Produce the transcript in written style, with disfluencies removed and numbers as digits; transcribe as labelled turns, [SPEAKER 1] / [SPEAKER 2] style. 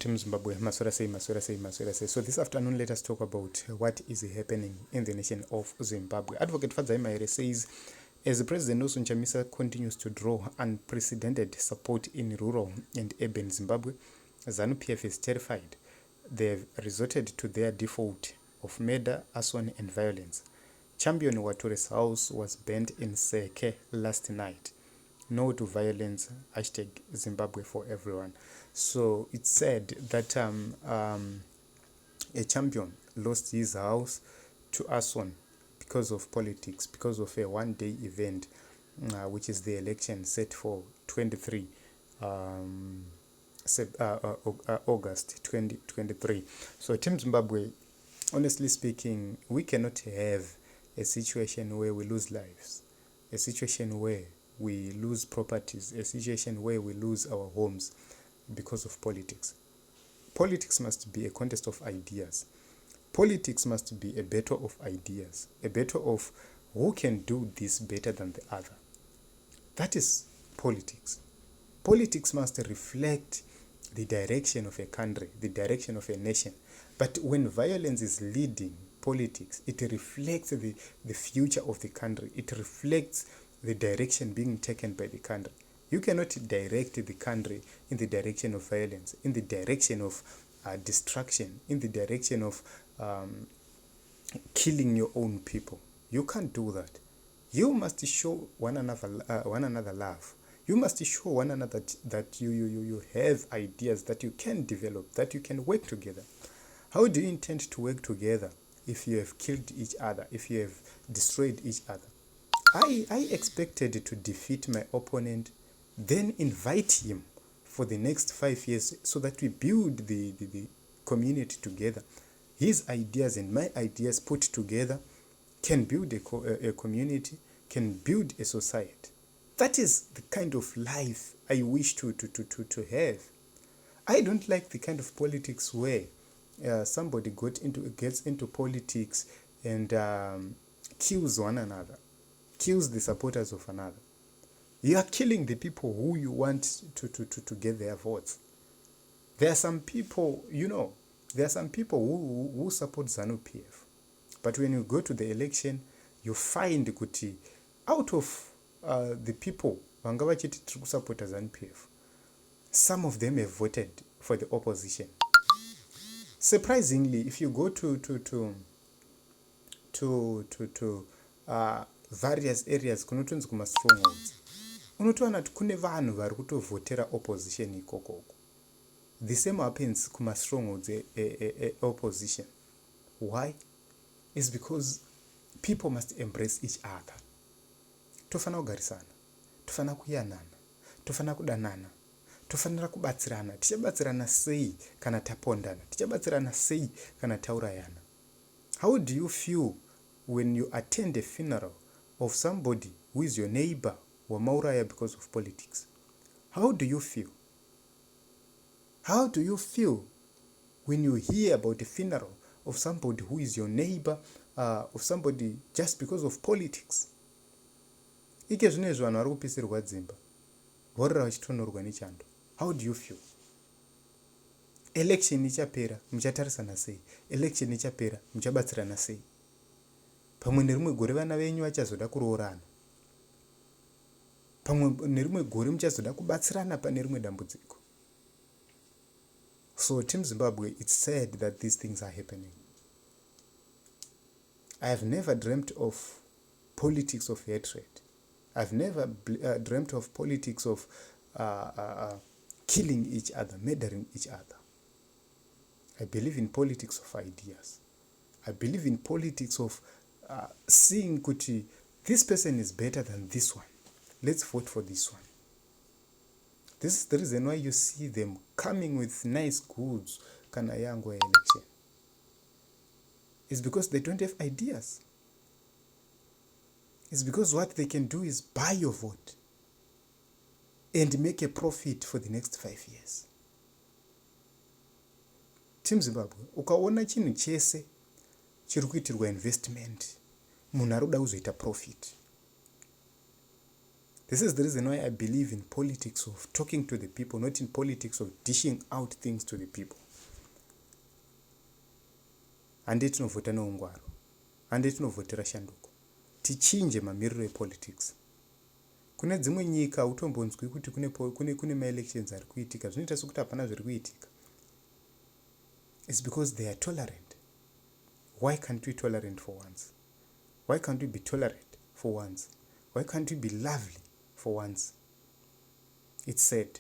[SPEAKER 1] Team Zimbabwe, Masora say. So this afternoon, let us talk about what is happening in the nation of Zimbabwe. Advocate Fadzai says, as the President Nelson Chamisa continues to draw unprecedented support in rural and urban Zimbabwe, ZANU PF is terrified. They have resorted to their default of murder, arson and violence. Champion Wature's house was burnt in Seke last night. No to violence, hashtag Zimbabwe for everyone. So it's said that a champion lost his house to arson because of politics, because of a one-day event, which is the election set for 23 August 2023. So Team Zimbabwe, honestly speaking, we cannot have a situation where we lose lives, a situation where we lose properties, a situation where we lose our homes because of politics. Politics must be a contest of ideas. Politics must be a battle of ideas, a battle of who can do this better than the other. That is politics. Politics must reflect the direction of a country, the direction of a nation. But when violence is leading politics, it reflects the future of the country. It reflects the direction being taken by the country. You cannot direct the country in the direction of violence, in the direction of destruction, in the direction of killing your own people. You can't do that. You must show one another love. You must show one another that you have ideas that you can develop, that you can work together. How do you intend to work together if you have killed each other, if you have destroyed each other? I expected to defeat my opponent, then invite him for the next 5 years so that we build the community together. His ideas and my ideas put together can build a community, can build a society. That is the kind of life I wish to have. I don't like the kind of politics where somebody gets into politics and kills one another, kills the supporters of another. You are killing the people who you want to get their votes. There are some people, who support ZANU PF. But when you go to the election, you find kuti out of the people vanga vachiti tiri kusapota ZANU PF, some of them have voted for the opposition. Surprisingly, if you go to various areas kunotonzi kuma strongholds, unotowana kuti kune vanhu vari kutovhotera opposition ikoko. The same happens kuma strongholds opposition. Why? It's because people must embrace each other. Tofana kugarisana, tofana kuyanana, tofana kudanana, tofanira kubatsirana. Tichabatsirana sei kana tapondana? Tichabatsirana sei kana taurayana? How do you feel when you attend a funeral of somebody who is your neighbor or mauraya because of politics? How do you feel? How do you feel when you hear about the funeral of somebody who is your neighbor, of somebody just because of politics? Ike zvinezvo vanhu vari kupisirwa dzimba, vorora vachitonorwa nechando. How do you feel? Election ichapera, muchatarisana sei? Election ichapera, muchabatsirana sei? Pamwe nerimwe gore vana venyu vachazoda kuroorana. Pamwe nerimwe gore muchazoda kubatsirana pane rimwe dambudziko. So Team Zimbabwe, it's said that these things are happening. I have never dreamt of politics of hatred. I've never dreamt of politics of killing each other, murdering each other. I believe in politics of ideas. I believe in politics of seeing kuti this person is better than this one. Let's vote for this one. This is the reason why you see them coming with nice goods kana yango election. It's because they don't have ideas. It's because what they can do is buy your vote and make a profit for the next 5 years. Team Zimbabwe, ukaona chinhu chese chiri kuitirwa investment, munhu ari kuda kuzoita profit. This is the reason why I believe in politics of talking to the people, not in politics of dishing out things to the people. Hande tinovhota neungwaro, hande tinovhotera shanduko. Tichinje mamiriro epolitics. Kune dzimwe nyika utombonzwi kuti kune ma-elections ari kuitika, zvinoita sekuti hapana zviri kuitika. It's because they are tolerant. Why can't we tolerate for once? Why can't we be tolerant for once? Why can't we be lovely for once? It's sad.